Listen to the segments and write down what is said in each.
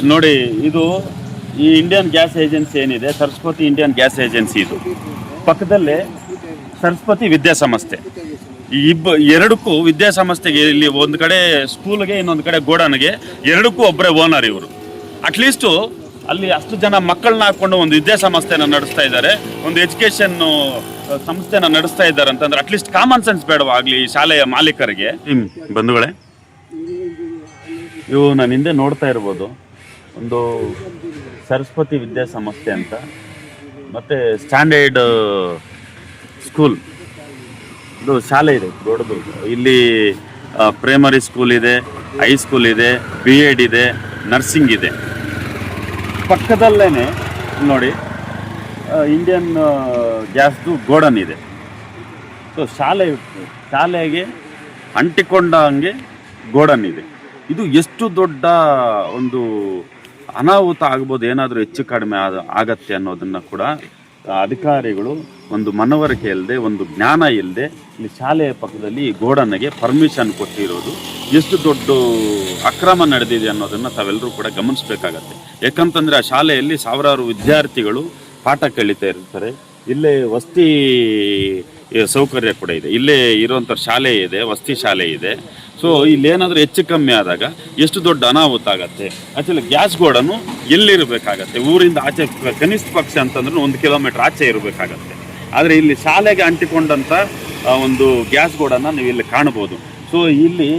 ನೋಡಿ, ಇದು ಈ ಇಂಡಿಯನ್ ಗ್ಯಾಸ್ ಏಜೆನ್ಸಿ ಏನಿದೆ, ಸರಸ್ವತಿ ಇಂಡಿಯನ್ ಗ್ಯಾಸ್ ಏಜೆನ್ಸಿ, ಇದು ಪಕ್ಕದಲ್ಲೇ ಸರಸ್ವತಿ ವಿದ್ಯಾಸಂಸ್ಥೆ. ಎರಡಕ್ಕೂ ವಿದ್ಯಾಸಂಸ್ಥೆಗೆ ಇಲ್ಲಿ ಒಂದು ಕಡೆ ಸ್ಕೂಲ್ಗೆ, ಇನ್ನೊಂದು ಕಡೆ ಗೋಡನ್ಗೆ, ಎರಡಕ್ಕೂ ಒಬ್ಬರೇ ಓನರ್ ಇವರು. ಅಟ್ಲೀಸ್ಟು ಅಲ್ಲಿ ಅಷ್ಟು ಜನ ಮಕ್ಕಳನ್ನ ಹಾಕೊಂಡು ಒಂದು ವಿದ್ಯಾಸಂಸ್ಥೆನ ನಡೆಸ್ತಾ ಇದ್ದಾರೆ, ಒಂದು ಎಜುಕೇಷನ್ ಸಂಸ್ಥೆನ ನಡೆಸ್ತಾ ಇದ್ದಾರೆ ಅಂತಂದ್ರೆ ಅಟ್ಲೀಸ್ಟ್ ಕಾಮನ್ ಸೆನ್ಸ್ ಬೇಡವಾಗಲಿ ಶಾಲೆಯ ಮಾಲೀಕರಿಗೆ. ಬಂಧುಗಳೇ, ಇವು ನಾನು ಹಿಂದೆ ನೋಡ್ತಾ ಇರ್ಬೋದು, ಒಂದು ಸರಸ್ವತಿ ವಿದ್ಯಾಸಂಸ್ಥೆ ಅಂತ, ಮತ್ತು ಸ್ಟ್ಯಾಂಡರ್ಡ್ ಸ್ಕೂಲ್, ಇದು ಶಾಲೆ ಇದೆ ದೊಡ್ಡದು. ಇಲ್ಲಿ ಪ್ರೈಮರಿ ಸ್ಕೂಲ್ ಇದೆ, ಹೈಸ್ಕೂಲ್ ಇದೆ, BEd ಇದೆ, ನರ್ಸಿಂಗ್ ಇದೆ. ಪಕ್ಕದಲ್ಲೇ ನೋಡಿ ಇಂಡಿಯನ್ ಗ್ಯಾಸ್ದು ಗೋಡನ್ ಇದೆ. ಸೊ ಶಾಲೆಗೆ ಅಂಟಿಕೊಂಡ ಹಂಗೆ ಗೋಡನ್ ಇದೆ. ಇದು ಎಷ್ಟು ದೊಡ್ಡ ಒಂದು ಅನಾಹುತ ಆಗ್ಬೋದು, ಏನಾದರೂ ಹೆಚ್ಚು ಕಡಿಮೆ ಆಗತ್ತೆ ಅನ್ನೋದನ್ನು ಕೂಡ ಅಧಿಕಾರಿಗಳು ಒಂದು ಮನವರಿಕೆ ಇಲ್ಲದೆ, ಒಂದು ಜ್ಞಾನ ಇಲ್ಲದೆ ಇಲ್ಲಿ ಶಾಲೆಯ ಪಕ್ಕದಲ್ಲಿ ಗೋಡನ್ಗೆ ಪರ್ಮಿಷನ್ ಕೊಟ್ಟಿರೋದು ಎಷ್ಟು ದೊಡ್ಡ ಅಕ್ರಮ ನಡೆದಿದೆ ಅನ್ನೋದನ್ನು ತಾವೆಲ್ಲರೂ ಕೂಡ ಗಮನಿಸಬೇಕಾಗತ್ತೆ. ಯಾಕಂತಂದರೆ ಆ ಶಾಲೆಯಲ್ಲಿ ಸಾವಿರಾರು ವಿದ್ಯಾರ್ಥಿಗಳು ಪಾಠ ಕಲಿತಾ ಇರ್ತಾರೆ. ಇಲ್ಲೇ ವಸತಿ ಸೌಕರ್ಯ ಕೂಡ ಇದೆ, ಇಲ್ಲೇ ಇರುವಂಥ ಶಾಲೆ ಇದೆ, ವಸತಿ ಶಾಲೆ ಇದೆ. ಸೊ ಇಲ್ಲೇನಾದರೂ ಹೆಚ್ಚು ಕಮ್ಮಿ ಆದಾಗ ಎಷ್ಟು ದೊಡ್ಡ ಅನಾಹುತ ಆಗುತ್ತೆ. ಆ್ಯಕ್ಚುಲಿ ಗ್ಯಾಸ್ ಗೋಡನು ಎಲ್ಲಿರಬೇಕಾಗತ್ತೆ, ಊರಿಂದ ಆಚೆ ಕನಿಷ್ಠ ಪಕ್ಷ ಅಂತಂದ್ರೆ 1 ಕಿಲೋಮೀಟರ್ ಆಚೆ ಇರಬೇಕಾಗತ್ತೆ. ಆದರೆ ಇಲ್ಲಿ ಶಾಲೆಗೆ ಅಂಟಿಕೊಂಡಂಥ ಒಂದು ಗ್ಯಾಸ್ ಗೋಡನ್ನು ನೀವು ಇಲ್ಲಿ ಕಾಣ್ಬೋದು. ಸೊ ಇಲ್ಲಿ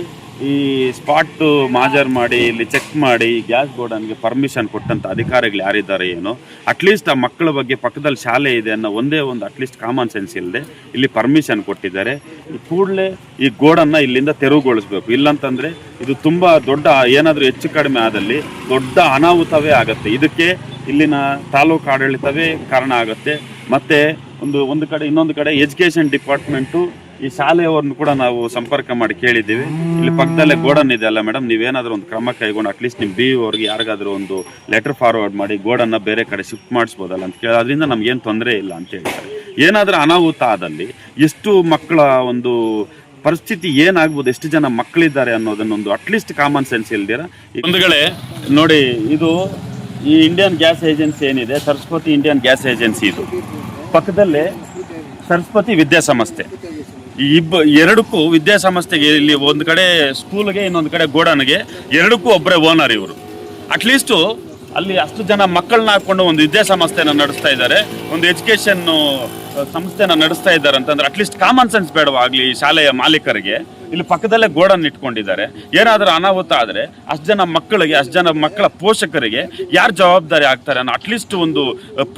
ಈ ಸ್ಪಾಟ್ ಮಾಜರ್ ಮಾಡಿ, ಇಲ್ಲಿ ಚೆಕ್ ಮಾಡಿ ಗ್ಯಾಸ್ ಗೋಡನ್ಗೆ ಪರ್ಮಿಷನ್ ಕೊಟ್ಟಂಥ ಅಧಿಕಾರಿಗಳು ಯಾರಿದ್ದಾರೆ ಏನೋ, ಅಟ್ಲೀಸ್ಟ್ ಆ ಮಕ್ಕಳ ಬಗ್ಗೆ ಪಕ್ಕದಲ್ಲಿ ಶಾಲೆ ಇದೆ ಅನ್ನೋ ಒಂದೇ ಒಂದು ಅಟ್ಲೀಸ್ಟ್ ಕಾಮನ್ ಸೆನ್ಸ್ ಇಲ್ಲದೆ ಇಲ್ಲಿ ಪರ್ಮಿಷನ್ ಕೊಟ್ಟಿದ್ದಾರೆ. ಕೂಡಲೇ ಈ ಗೋಡನ್ನು ಇಲ್ಲಿಂದ ತೆರವುಗೊಳಿಸ್ಬೇಕು. ಇಲ್ಲಂತಂದರೆ ಇದು ತುಂಬ ದೊಡ್ಡ, ಏನಾದರೂ ಹೆಚ್ಚು ಕಡಿಮೆ ಆದಲ್ಲಿ ದೊಡ್ಡ ಅನಾಹುತವೇ ಆಗುತ್ತೆ. ಇದಕ್ಕೆ ಇಲ್ಲಿನ ತಾಲೂಕು ಆಡಳಿತವೇ ಕಾರಣ ಆಗುತ್ತೆ. ಮತ್ತು ಒಂದು ಕಡೆ, ಇನ್ನೊಂದು ಕಡೆ ಎಜುಕೇಷನ್ ಡಿಪಾರ್ಟ್ಮೆಂಟು ಈ ಶಾಲೆಯವ್ರನ್ನ ಕೂಡ ನಾವು ಸಂಪರ್ಕ ಮಾಡಿ ಕೇಳಿದ್ದೀವಿ. ಇಲ್ಲಿ ಪಕ್ಕದಲ್ಲೇ ಗೋಡನ್ ಇದೆ ಅಲ್ಲ ಮೇಡಮ್, ನೀವೇನಾದರೂ ಒಂದು ಕ್ರಮ ಕೈಗೊಂಡು ಅಟ್ಲೀಸ್ಟ್ ನಿಮ್ಮ BE ಅವ್ರಿಗೆ ಯಾರಿಗಾದರೂ ಒಂದು ಲೆಟರ್ ಫಾರ್ವರ್ಡ್ ಮಾಡಿ ಗೋಡನ್ನ ಬೇರೆ ಕಡೆ ಶಿಫ್ಟ್ ಮಾಡಿಸ್ಬೋದಲ್ಲ ಅಂತ ಕೇಳಿ, ಅದರಿಂದ ನಮಗೇನು ತೊಂದರೆ ಇಲ್ಲ ಅಂತ ಹೇಳ್ತಾರೆ. ಏನಾದರೂ ಅನಾಹುತ ಆದಲ್ಲಿ ಎಷ್ಟು ಮಕ್ಕಳ ಒಂದು ಪರಿಸ್ಥಿತಿ ಏನಾಗ್ಬೋದು, ಎಷ್ಟು ಜನ ಮಕ್ಕಳಿದ್ದಾರೆ ಅನ್ನೋದನ್ನೊಂದು ಅಟ್ಲೀಸ್ಟ್ ಕಾಮನ್ ಸೆನ್ಸ್ ಇಲ್ದಿರ. ಒಂದುಗಳೇ ನೋಡಿ, ಇದು ಈ ಇಂಡಿಯನ್ ಗ್ಯಾಸ್ ಏಜೆನ್ಸಿ ಏನಿದೆ, ಸರಸ್ವತಿ ಇಂಡಿಯನ್ ಗ್ಯಾಸ್ ಏಜೆನ್ಸಿ, ಇದು ಪಕ್ಕದಲ್ಲೇ ಸರಸ್ವತಿ ವಿದ್ಯಾಸಂಸ್ಥೆ. ಎರಡಕ್ಕೂ ವಿದ್ಯಾಸಂಸ್ಥೆಗೆ ಇಲ್ಲಿ ಒಂದು ಕಡೆ ಸ್ಕೂಲ್ಗೆ, ಇನ್ನೊಂದು ಕಡೆ ಗೋಡನ್ಗೆ, ಎರಡಕ್ಕೂ ಒಬ್ಬರೇ ಓನರ್ ಇವರು. ಅಟ್ಲೀಸ್ಟು ಅಲ್ಲಿ ಅಷ್ಟು ಜನ ಮಕ್ಕಳನ್ನ ಹಾಕೊಂಡು ಒಂದು ವಿದ್ಯಾಸಂಸ್ಥೆನ ನಡೆಸ್ತಾ ಇದ್ದಾರೆ, ಒಂದು ಎಜುಕೇಷನ್ ಸಂಸ್ಥೆನ ನಡೆಸ್ತಾ ಇದ್ದಾರೆ ಅಂತಂದ್ರೆ ಅಟ್ಲೀಸ್ಟ್ ಕಾಮನ್ ಸೆನ್ಸ್ ಬೇಡವಾಗಲಿ ಶಾಲೆಯ ಮಾಲೀಕರಿಗೆ. ಇಲ್ಲಿ ಪಕ್ಕದಲ್ಲೇ ಗೋಡನ್ ಇಟ್ಕೊಂಡಿದ್ದಾರೆ. ಏನಾದರೂ ಅನಾಹುತ ಆದರೆ ಅಷ್ಟು ಜನ ಮಕ್ಕಳಿಗೆ, ಅಷ್ಟು ಜನ ಮಕ್ಕಳ ಪೋಷಕರಿಗೆ ಯಾರು ಜವಾಬ್ದಾರಿ ಆಗ್ತಾರೆ ಅನ್ನೋ ಅಟ್ಲೀಸ್ಟ್ ಒಂದು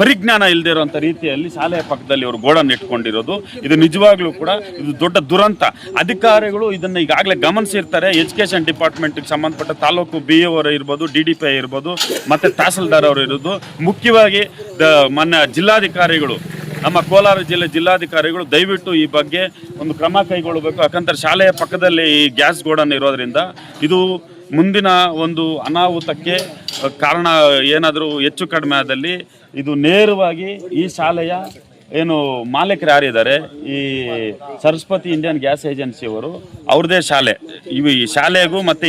ಪರಿಜ್ಞಾನ ಇಲ್ಲದೆ ಇರುವಂಥ ರೀತಿಯಲ್ಲಿ ಶಾಲೆಯ ಪಕ್ಕದಲ್ಲಿ ಅವರು ಗೋಡನ್ ಇಟ್ಕೊಂಡಿರೋದು ಇದು ನಿಜವಾಗ್ಲೂ ಕೂಡ ಇದು ದೊಡ್ಡ ದುರಂತ. ಅಧಿಕಾರಿಗಳು ಇದನ್ನು ಈಗಾಗಲೇ ಗಮನಿಸಿರ್ತಾರೆ. ಎಜುಕೇಷನ್ ಡಿಪಾರ್ಟ್ಮೆಂಟ್ಗೆ ಸಂಬಂಧಪಟ್ಟ ತಾಲೂಕು BE ಅವರು ಇರ್ಬೋದು, DDP ಇರ್ಬೋದು, ಮತ್ತು ತಹಸೀಲ್ದಾರ್ ಅವರು ಇರೋದು, ಮುಖ್ಯವಾಗಿ ಮೊನ್ನೆ ಜಿಲ್ಲಾಧಿಕಾರಿಗಳು, ನಮ್ಮ ಕೋಲಾರ ಜಿಲ್ಲೆ ಜಿಲ್ಲಾಧಿಕಾರಿಗಳು ದಯವಿಟ್ಟು ಈ ಬಗ್ಗೆ ಒಂದು ಕ್ರಮ ಕೈಗೊಳ್ಳಬೇಕು. ಯಾಕಂದರೆ ಶಾಲೆಯ ಪಕ್ಕದಲ್ಲಿ ಈ ಗ್ಯಾಸ್ ಗೋಡನ್ ಇರೋದ್ರಿಂದ ಇದು ಮುಂದಿನ ಒಂದು ಅನಾಹುತಕ್ಕೆ ಕಾರಣ. ಏನಾದರೂ ಹೆಚ್ಚು ಕಡಿಮೆ ಆದಲ್ಲಿ ಇದು ನೇರವಾಗಿ ಈ ಶಾಲೆಯ ಏನು ಮಾಲೀಕರು ಯಾರಿದ್ದಾರೆ, ಈ ಸರಸ್ವತಿ ಇಂಡಿಯನ್ ಗ್ಯಾಸ್ ಏಜೆನ್ಸಿಯವರು, ಅವ್ರದ್ದೇ ಶಾಲೆ. ಈ ಶಾಲೆಗೂ ಮತ್ತು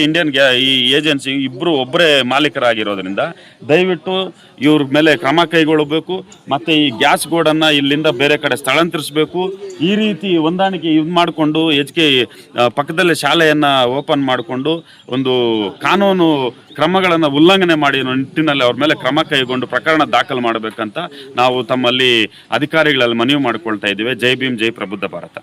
ಈ ಏಜೆನ್ಸಿ ಇಬ್ಬರು ಒಬ್ಬರೇ ಮಾಲೀಕರಾಗಿರೋದ್ರಿಂದ ದಯವಿಟ್ಟು ಇವ್ರ ಮೇಲೆ ಕ್ರಮ ಕೈಗೊಳ್ಳಬೇಕು. ಮತ್ತು ಈ ಗ್ಯಾಸ್ ಗೋಡನ್ನು ಇಲ್ಲಿಂದ ಬೇರೆ ಕಡೆ ಸ್ಥಳಾಂತರಿಸಬೇಕು. ಈ ರೀತಿ ಹೊಂದಾಣಿಕೆ ಇದು ಮಾಡಿಕೊಂಡು ಪಕ್ಕದಲ್ಲೇ ಶಾಲೆಯನ್ನು ಓಪನ್ ಮಾಡಿಕೊಂಡು ಒಂದು ಕಾನೂನು ಕ್ರಮಗಳನ್ನು ಉಲ್ಲಂಘನೆ ಮಾಡಿ ನಿಟ್ಟಿನಲ್ಲಿ ಅವ್ರ ಮೇಲೆ ಕ್ರಮ ಕೈಗೊಂಡು ಪ್ರಕರಣ ದಾಖಲು ಮಾಡಬೇಕಂತ ನಾವು ತಮ್ಮಲ್ಲಿ ಅಧಿಕಾರಿಗಳಲ್ಲಿ ಮನವಿ ಮಾಡಿಕೊಳ್ತಾ ಇದ್ದೀವಿ. ಜೈ ಭೀಮ್, ಜೈ ಪ್ರಬುದ್ಧ ಭಾರತ.